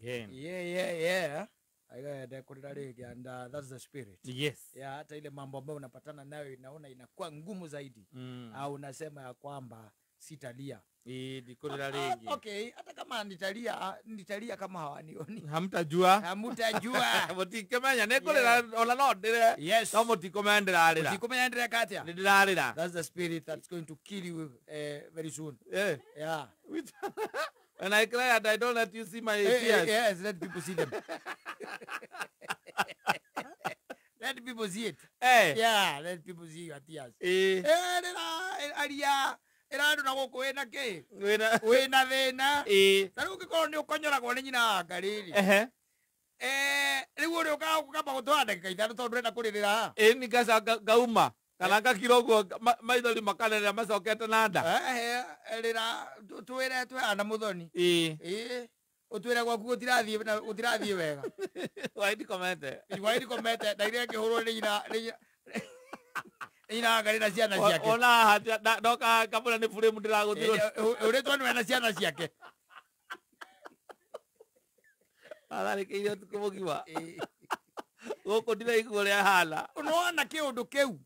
again. Yeah. And that's the spirit. Yes. Yeah, hata ile mambo ambayo unapatana nayo inaona inakuwa ngumu zaidi. Au unasema ya kwamba sitalia. Okay, hata kama nitalia kama hawanioni. Hamtajua. Hamtajua. Mutikemenya nekorera ona no ndire. Yes. No mutikomendera arira. Mutikomendera katia. Ndirarira. That's the spirit that's going to kill you very soon. Yeah. And I cry and I don't let you see my tears. Yes, let people see them. Let people see it. Yeah, let people see your tears. Aria. Era ndo nako kwena ke. Wena thina. Taru gikoro ni ukonyora gwo ni nyina ngariri. Riu uri uka kamba gutwanda kaitha tondu renda kuririra. Ni gasa gauma. Kana gakirogo maithori makanera macokete nanda. Rira twire ana muthoni. Utwire gwaku gutirathie wega. Waidi komete. Waidi komete ndaire ngihurwo ni nyina ina ngari na ciana ciake. Ona hatia ndoka kabula ni frame ndiraguthiro. Uri twana na ciana ciake. Ala kiyo tukumugiwa. Goko ndire iguria hala. Unaona kiundu kiu.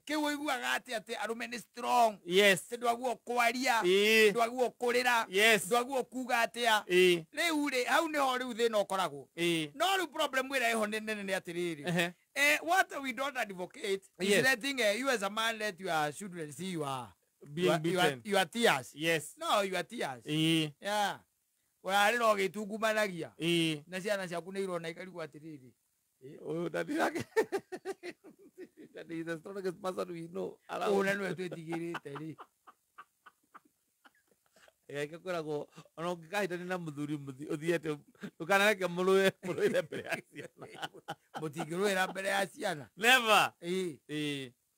Kiu iguaga ati arume ni strong. Yes. Ndwaguo kwaria. Ndwaguo kurira. Yes. Ndwaguo kuga atia. Riu ri hau ni ho riu thina ukoragwo. No riu problem ira iho nene atiriri. What we don't advocate is letting you as a man let your children see your tears. Yes. No, your tears. Yeah. Wari no gitungumanagia. Na ciana ciaku ni irona ikarigwo atiriri. Oh, that is like that is the strongest person we know. Ona no twetigirite ri. Ikakoragwo ona ngikaita na muthuri uthiete ukanareke muruwe mbere ya ciana. Mutigirwira mbere ya ciana. Never.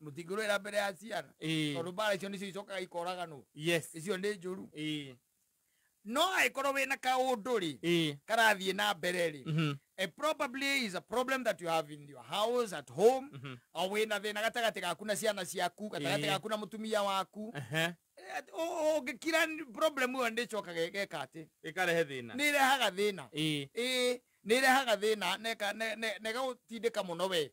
Mutigirwira mbere ya ciana. Tondu mbara icio nicio icokaga ikoraga no. Yes. Icio ni njuru. No aikorwo wina kaundu ri. Karathie na mbere ri. Probably is a problem that you have in your house, at home. Or wina thina gatagati gaku na ciana ciaku, gatagati gaku na mutumia waku. Gikira problem yo ndicoka geka ati. Ikarehe thina. Ni rehaga thina. Ni rehaga thina nega utindika muno we.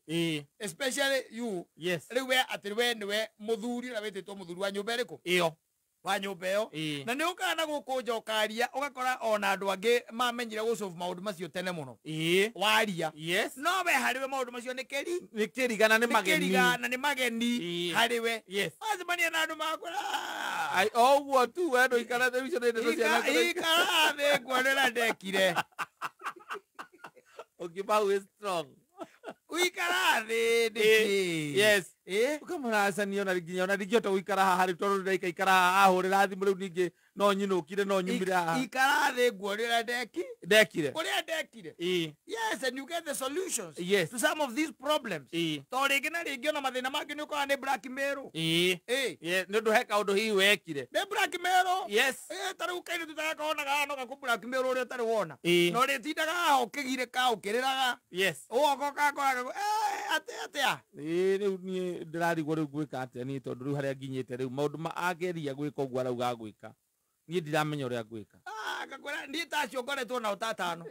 Especially you. Yes. Riwe atiriwe niwe muthuri na wetitwo muthuri wa nyumba iriku. Iyo. Wa nyumba iyo. Na ni ukana gukunjokaria ugakora ona andu angi mamenyire go solve maundu macio tene muno. Waria. Yes. No we hariwe maundu macio ni kerigana ni mageni. Kerigana ni mageni hariwe. Yes. Azimania na andu makora. Ai ogwo tu we ndo ikara television inde ndo ciana. Ikara the gwanera ndekire. Okibau is strong. Uikara the. Yes. Ukamuracania ona nginya ona ngiota guikara haha hari tondu ndaika ikara haha ahurira thimu riu ningi no nyinukire no nyumire haha. Ikara the gwanera ndekire. Kuria ndekire. Yes, and you get the solutions to some of these problems. To ringi na ringi ona mathina mangi ni ukora ni blackmail. Ndu heka undu hii wekire. Ni blackmail. Yes. Tariu kaini tutaka ona no gaku blackmail uri tari wona. No ri tindaga haha ukigirika ukiriraga. Yes. Ugo kakora atia. Riu ni ndirarigwo riu gwika atia ni tondu riu haria nginyite riu maundu ma ageria gwika uguo arauga gwika. Ni ndiramenya uria gwika. Gakwira ndi tacio ngoretwo na utatano.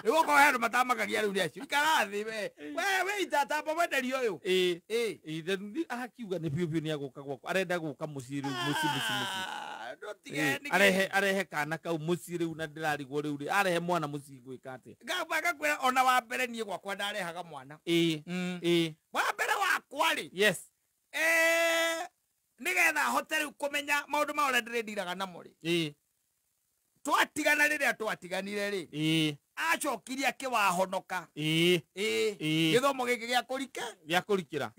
Riu ko heru matamakagia riu ndecio. Ikarathi we itatamba wenderio uyu. Then akiuga ni biu ni aguka gwako. Arenda guka mucii riu mucii. Arehe kana kau mucii riu na ndirarigwo riu ri arehe mwana mucii gwika ati. Gakwira ona wa mbere nie gwakwa ndarehaga mwana. Wa mbere wakwa ri. Yes. Nigetha hotel kumenya maundu ma ore ndiraga namo ri. Twatigana riria twatiganire ri. Acokirie akiwahonoka. Githomo giki gia kurikira.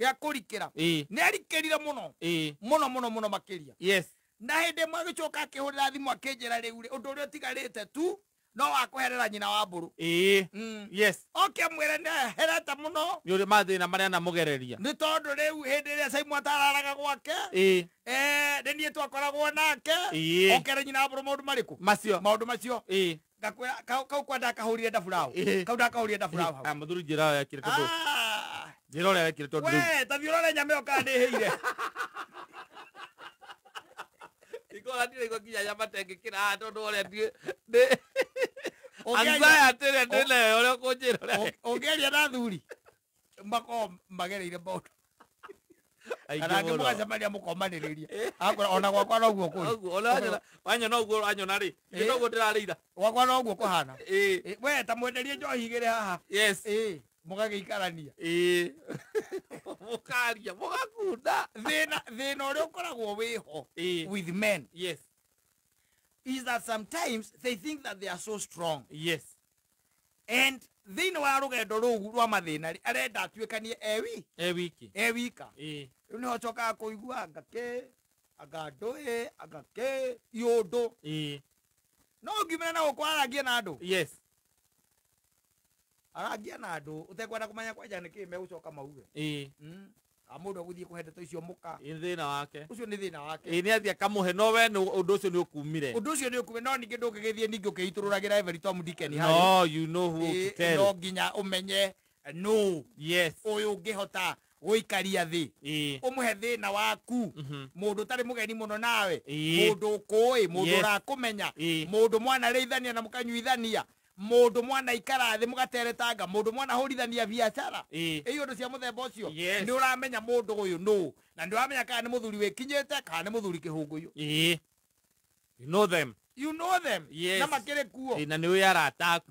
Ni arikirire muno. Muno makiria. Yes. Na hinde mwagicoka akihurira thimu akinjira riu ri undu uria tigarite tu no akuherera nyina wa mburu. Yes. Okay mwire ne hereta muno. Ni uri mathina maria na mugereria. Ni tondu riu hindi ria Simon atararaga gwake. Ni twakoragwo nake. Okere nyina wa mburu maundu mariku. Maundu macio. Gakwira kau kwa ndakahurire ndaburaho. Kau ndakahurire ndaburaho. Muthuri njira ya kire tondu. Njira uria wekire tondu. We tathiurore nyame okandihire. ndikora ndire ko kinya nyama tengikira tondu ore ndi anxiety ria ndine ore kunjira ongeria na thuri mako magereire bodo ana ngimugacemania mukomaniriria akora ona gwakwa noguo kuri ona wanya noguo anyona ri noguo ndirarira gwakwa noguo kuhana we ta mwenderie njohi igire haha yes mugagiikarania mukaria mugakunda thina uria ukoragwo wiho with men yes is that sometimes they think that they are so strong yes and thina wa rugendo rugu rwa mathina ri arenda atuikanie ewika riu niho cokaga kuigua agake iundu no ngimena na gukwarangia na andu yes arangia na andu utekwenda kumenya kwanja niki megucoka mauge amundu aguthie kuhendeto icio muka thina wake ucio ni thina wake ni athia kamuhe no we undu ucio ni ukumire no ningi ndungigithie ningi ukiitururagira every Tom Dick and Harry no you know who to tell no nginya umenye no yes uyu ngihota guikaria thi umuhe thina waku mundu tari mugeni muno nawe mundu ukui mundu urakumenya mundu mwana reithania na mukanyuithania mundu mwana ikara thi mugateretanga mundu mwana horithania biashara iyo ndo cia muthemba ucio ni uramenya mundu uyu no na ndi uramenya kana ni muthuri wikinyete kana ni muthuri kihunguyu you know them yes na makire kuo na ni we arata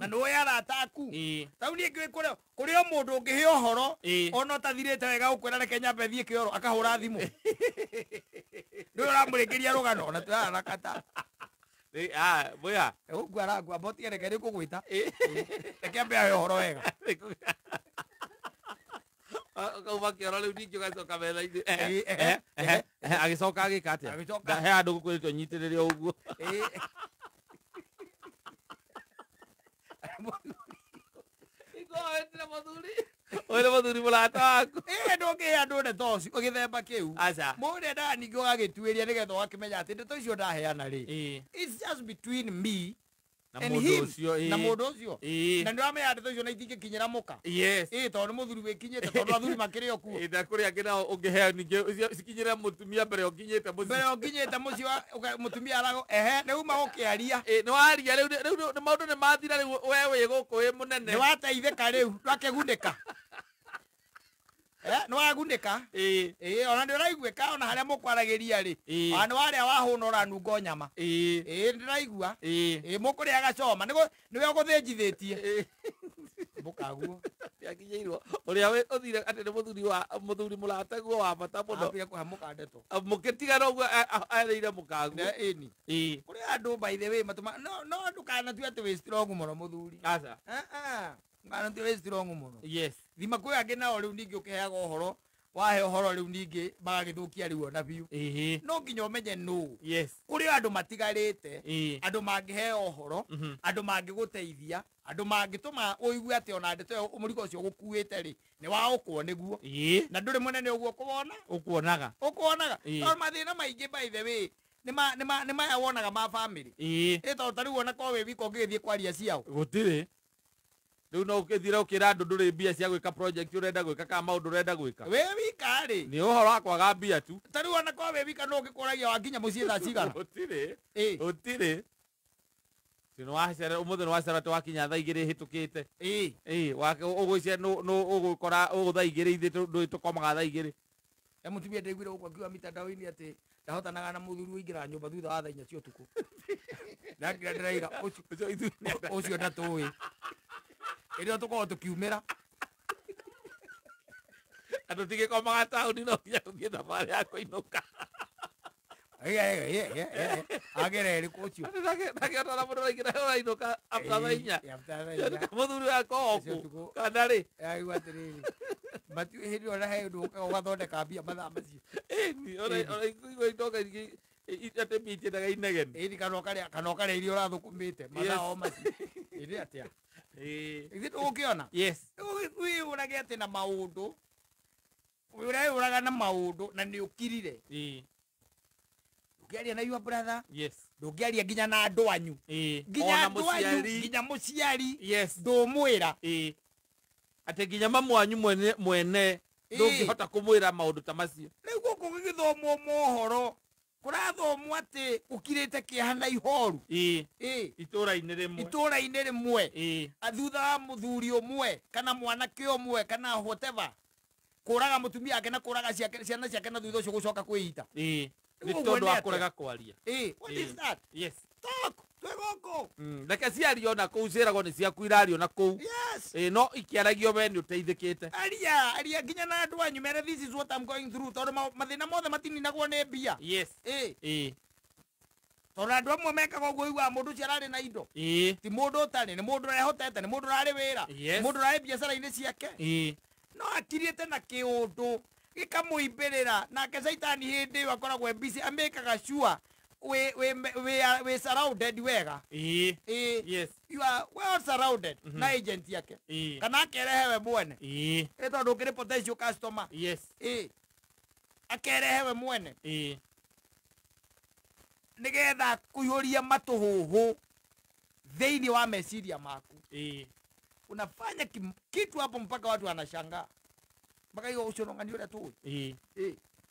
aku tau ni ngi kuri o mundu ungihe ohoro ona tathirite wega ukwira reke nyambe thie kioro akahura thimu ndu uramurikiria rugano na turarakata boya ugwara gwa boti reke rikugwita reke mbe ayo ohoro wega kauva kioro riu ningi ugacoka metha-ini agicoka agika atia he andu gukwiritwo nyitiririo uguo igoetire muthuri oire muthuri mulata waku ndungihe andu ndeto cio githemba kiu mundu ndaa ningi ugagituiria nigetha wakimenya ati ndeto icio ndaheana ri it's just between me na mundu ucio na ndio amenya ndeto icio na itingikinyira muka tondu muthuri wikinyite tondu athuri makiri okuo na kuri angina ungihe ningi sikinyire mutumia mbere ukinyite muci mutumia arago ni uma ukiaria ni waria riu ni maundu ni mathira riu wewe guku wi munene ni wateithika riu ndakegundika ni wagundika ona ndi uraiguika ona haria mukwaragiria ri ona ni waria wahuna uranungo nyama ndiraigua mukuria gacoma niwe uguthinjithitie mukaguo yakinyeirwo uria uthire ati ni muthuri mulataguo wa bata muno apia kuhamuka ndeto mukitigana uguo areire mukaguo kuri andu by the way matuma no andu kana tu ati we strong muno muthuri aca kana tu we strong muno yes thima kwi angi nao riu ningi ukiheaga ohoro wahe ohoro riu ningi magagithukia riu ona biu no nginya umenye no kuri andu matigarite andu mangihe ohoro andu mangiguteithia andu mangituma uigue ati ona ndeto umurigo ucio gukuite ri ni wa ukwo niguo na nduri munene uguo ukuonaga no mathina maingi by the way ni maya wonaga ma family ito tari wona ko we wiko ngithie kwaria ciao gutire riu no ukithira ukira andu nduri mbia cia gwika project urenda gwika ka maundu urenda gwika we wika ri ni uhoro akwaga mbia tu tari wona ko we wika no ngikuragia wakinya mucie tha cigana utire tino wacera umuthe no wacera tu wakinya tha igiri hitukite wake ugwicia no ugukora ugutha igiri ithi ndu tukomaga tha igiri mutumia ndaiguire gukwa kiwa mitandao-ini ati ndahotanaga na muthuri uingira nyumba thutha wa tha 4 cia utuku ndagira ndiraira ucio ndatui irio tukorwo tukiumira andu tigikomaga tauni no nginya tuthie thabarĩ ya kũinũka agere riku ucio ndakiona mundu raingĩra ũrainũka after thaa 4 mũthuri wako oku kana rĩ aigua atiriri matu hindi ona he ndu ugathondeka mbia mathaa macio oraigua itoka ate mĩitĩnaga inegeni kana ũkareria ũrathukumĩte mathaa o macio ĩrĩ atia ithi ndũgũkĩona wĩyũrage atĩ na maũndũ ũreyũraga na maũndũ na nĩ ũkirire ndũngĩaria na your brother ndũngĩaria nginya na andũ anyu nginya mũciari ndũmwĩra atĩ nginya mamu wanyu mwene ndũngĩhota kũmwĩra maũndũ ta macio rĩu gũkũ gĩgĩthomwo mohoro kurathomwo ati ukirite kihana ihoru itura-ini rimwe athutha wa muthuri umwe kana mwanake umwe kana whatever kuraga mutumia ake na kuraga ciana ciake na thutha ucio gucoka kwita ni tondu wa kurega kwaria what is that? Yes, talk twegoko reke ciario na kuu ciiragwo ni ciaku irario na kuu no ikiaragio we ni uteithikite aria nginya na andu anyu mere this is what I'm going through tondu mathina mothe matininagwo ni mbia tondu andu amwe mekaga uguo igua mundu ucio arari na indo ti mundu utari ni mundu urehotete ni mundu urari wira ni mundu urari biacara-ini ciake no akiriete na kiundu gikamuimbirira nake Saitani hindi iyo akoragwo busy amekaga sure we surrounded wega yes, you are well surrounded na agent yake kana akerehewe mwene tondu ukiri potential customer akerehewe mwene nigetha kuihuria matuhuhu thiini wa meciria maku unafanya kitu hapo mpaka watu wanashangaa mpaka hiyo ucionongani uria tu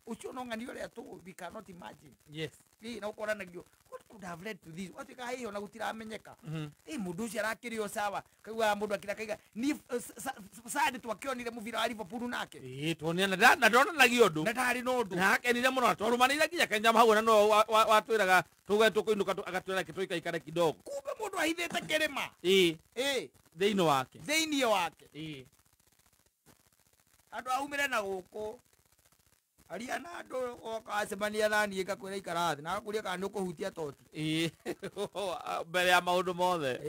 ucionongani uria tu we cannot imagine na ukoranagio what could have led to this what ka hiyo na gutiramenyeka mundu ucio arakirio sawa kaigua mundu akira kaiga ni sad twakionire muvira wa Liverpool nake tuoniana na ndona nagio undu na ndari no undu na akenire muno twarumanire nginya Kenya hau na no watwiraga tuge tukuinuka agatwira kituika ikare kidogo kumbe mundu ahithite kirima thiini wake andu aumire na guku aria na andu okacemania nani ikakwira ikarathi na akuria kana ukuhutia toti mbere ya maundu mothe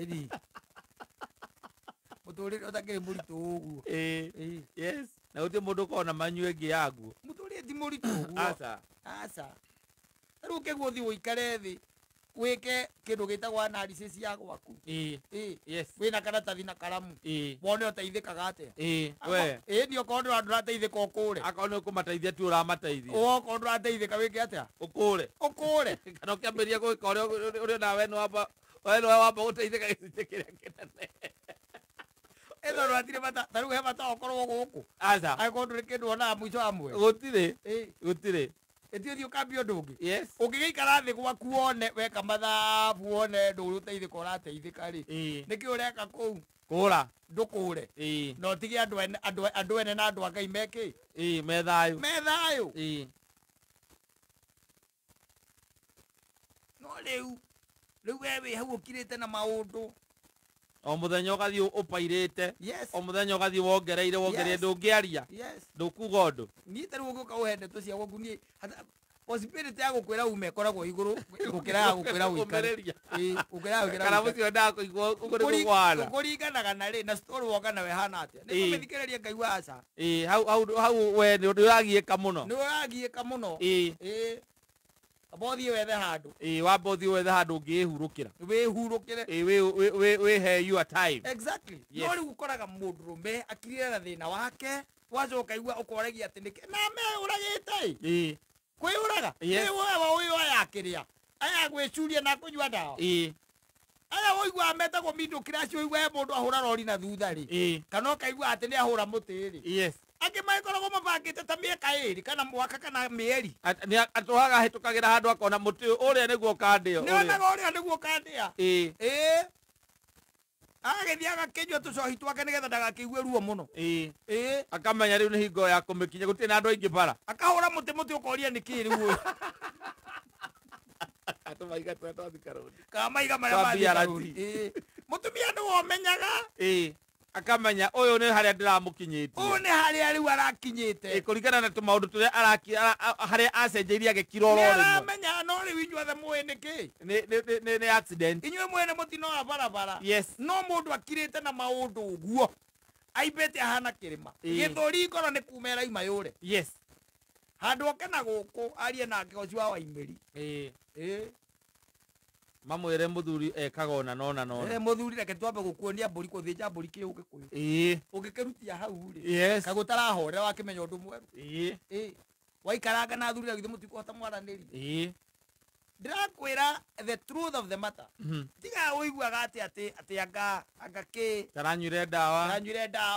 muturire utakiri muritu uguo yes na uti mundu kona manyue ngi yaguo muturire ti muritu uguo asa riu kegwo thi uikare thi wike kindu gitagwo analysis ya gwaku yes wina karatathi na karamu wone uteithikaga atia we ni okorwo andu rateithika ukure akorwo ni kumateithia tu uramateithia okorwo ndurateithika wike atia ukure kana ukiambiria gwika uria nawe no wamba guteithika gicunjĩ kĩrĩa kĩnene ĩno rwatire bata ta rĩu he bata okorwo gũkũ aca angĩkorwo ndũrĩ kĩndũ wona mũico wa mweri gũtirĩ ĩtio ũkambia ũndũ ũngĩ yes ũngĩgĩikara thĩ gwaku wone weka mathabu wone ndũrĩ ũteithĩka ũrateithĩka rĩ nĩkĩ ũreka kũu kũra ndũkũre na ũtige andũ ene na andũ a Ngai mekĩ me thayũ no rĩu we wĩ hau ũkirĩte na maũndũ o muthenya ugathii upairite o muthenya ugathii wongereire ndungiaria ndukuga undu ni taru uguka uhende to cia gwaku ni possibility ya gukwira ume koragwo iguru gukira gukwira uikare kana mucio ndakuigwa uguri gwana kuringanaga na ri na story woka nawe hana atia ni kumithikiriria Ngai wa aca hau we ni uragiika muno abothi wethe handu wabothi wethe handu ungihurukira wihurukire we your time exactly no riu ukoraga mundurume akirira na thina wake wacoka igua ukoragia ati niki na me uragite kwiyuraga wewe uyu ayakiria aya gwicuria na kunyua ndawa aya woigua ametagwo middle class woigua mundu ahura rori na thutha ri kana ukaigua ati ni ahura muti ri angĩ magĩkoragwo mabangĩte ta mĩaka ĩrĩ kana mwaka kana mĩeri atũhaga hĩtũkagĩra handũ akona mũtĩ ũrĩa nĩguo kandĩo nĩonaga ũrĩa nĩguo kandĩa agagĩthiĩ agakĩnyua tũcohi twake nĩgetha ndagakĩigue ruo mũno akamenya rĩu nĩ hingo ya kũmĩkinya gũtirĩ na andũ aingĩ bara akahũra mũtĩ ũkoria nĩkĩ rĩu kamaiga marĩa mathikarũri mũtumia nĩwomenyaga akamenya ũyũ nĩ harĩa ndĩramũkinyĩtie ũyũ nĩ harĩa rĩu arakinyĩte kũringana na tũmaũndũ tũrĩa harĩa acenjeirie agĩkira oro rĩmwe nĩaramenya no rĩu inyuothe mũĩ nĩkĩ nĩ accident inyuĩ mwene mũtino wa barabara yes no mũndũ akirĩte na maũndũ ũguo aimbĩte ahana kĩrĩma gĩthũri ngoro nĩ kuma ĩraima yũre yes handũ oke na gũkũ arie nake ũcio wa Waimĩri mamwĩre mũthuri ekaga ona nona mũthuri reke twambe gũkuonia mbũri gũthĩnja mbũri kĩ ũgĩkũyũ ũngĩkĩrutia hau rĩ kagũtarahorera wakĩmenya ũndũ mwerũ waikaranga na thuri githĩ mũtikũhota mwaranĩri ndĩrakwĩra the truth of the matter tiga ũiguaga atĩ anga taranyuire ndawa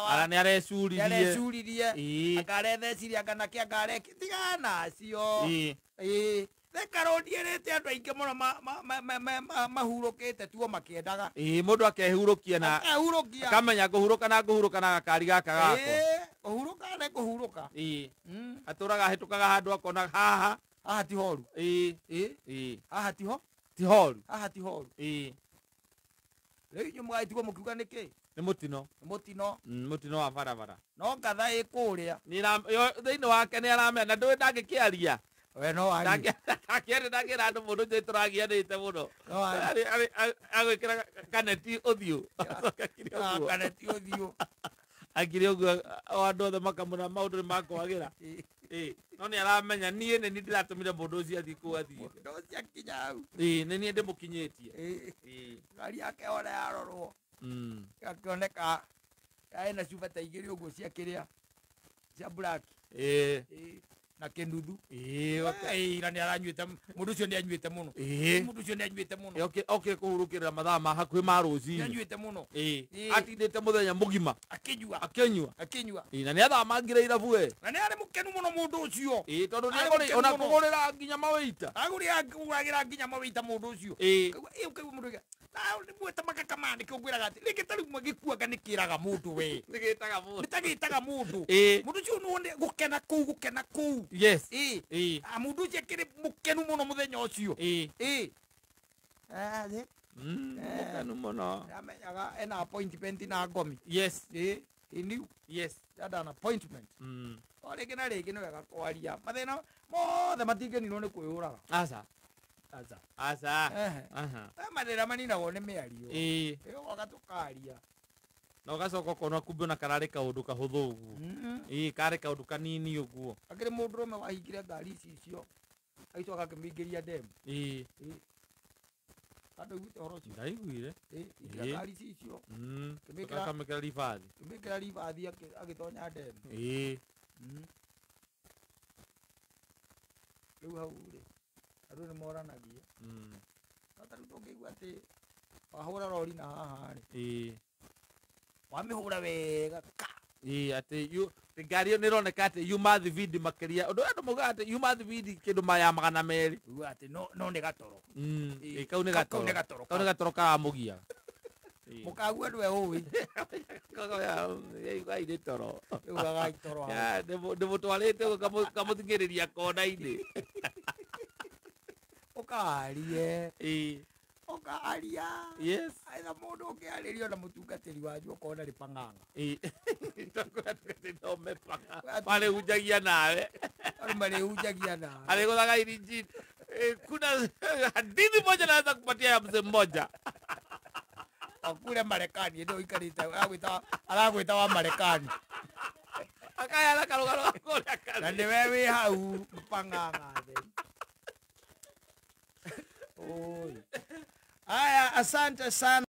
ara nĩ arecuririe anga aretheciria anga nakĩ anga areki tigana acio Theka road yerete andu aingi muno mahurukite tuo makiendaga. Mundu akehurukia na akehurukia akamenya kuhuruka na gakari gaka gako. Kuhuruka na kuhuruka. Aturaga hitukaga handu akona haha ti horu. Haha ti ho? Ti horu. Haha ti horu. Riu nyu mwaitigo mukiuga niki? Ni mutino. Mutino. Mutino wa barabara. No ngatha ikuria. Ni thiini wake ni aramenya ndui ndagikiaria. We no ari. Akiari ndagira andu mundu nje turagianite muno. Ari agwikira kaneti uthiu. Kaneti uthiu. Akiri uguo andu othe makamuna maundu ni makwagira. No ni aramenya nie ni ndiratumire mundu ucio athii ku athii. Mundu ucio akinya hau. Ni nie ndimukinyitie. Ngari yake ona yarorwo. Akioneka ena cuba ta igiri uguo cia kiria cia black. Na kenduthu. Ira ni aranyuite mundu ucio ni anyuite muno. Mundu ucio ni anyuite muno. Okay kuhurukirira mathaa ma hakuhi ma ruci. Ni anyuite muno. Atindite muthenya mugima. Akinyua. Na ni athamangire irabu we. Na ni ari mukenu muno mundu ucio. Tondu ni agori ona kugurira nginya mawita. Aguragira nginya mawita mundu ucio. Kau mundu na ni mweta makakamani kugwiraga ati ligitari mwagikuaga nikiraga mundu we. Nitagitaga mundu. Mundu ucio nuone gukena kuu. Yes. Mundu ucio akiri mukenu muno muthenya ucio. Mukenu muno. Amenyaga ena appointment na ngomi. Yes. Iniu. Yes. Dada an appointment. Orege na rege no wega kwaria. Mathina mothe matigenirwo ni kwiyuraga. Asa. Mathina maninagwo ni miario. Oga tukaria. Na ugacoka kona kumbe na karari kaundu kahuthu uguo. Kare kaundu kanini uguo. Akiri mundu rume wahingire ngari icio. Aicoka akimingiria ndemu. Ando gwite horo cio. Ndaiguire. Ngari icio. Kamekera ribathi. Kamekera ribathi agitonya ndemu. Riu hau ri. Andu ni moranagia. Tariu tungigua ati wahura rori na haha ri. Wamihura wega ka. Ati ngari ni roneka ati yuma thibidi makiria. Undu andu muga ati yuma thibidi kindu maya 200. Riu ati no ni gatoro. Kau ni gatoro. Kau ni gatoro ka mugia. Mukagua ndwe uwi. Gai ni toro. Gai toro. Ndimutwarite kamuthingiriria kona-ini. Ukarie. Ukaria. Yes. Aitha mundu ukiaririo na mutungatiri wanyu ukona ri pang'ang'a. No me pang'ang'a. Pale hujagia nawe. Pale hujagia nawe. Alikutaka injini. Kuna hadithi moja naweza kupatia ya mzee mmoja. Kule Marekani ndio ikarita aragwita wa Marekani. Akaya la kalugalo kule akali. Na ni wewe hau pang'ang'a the. Oi. Aya, asante sana.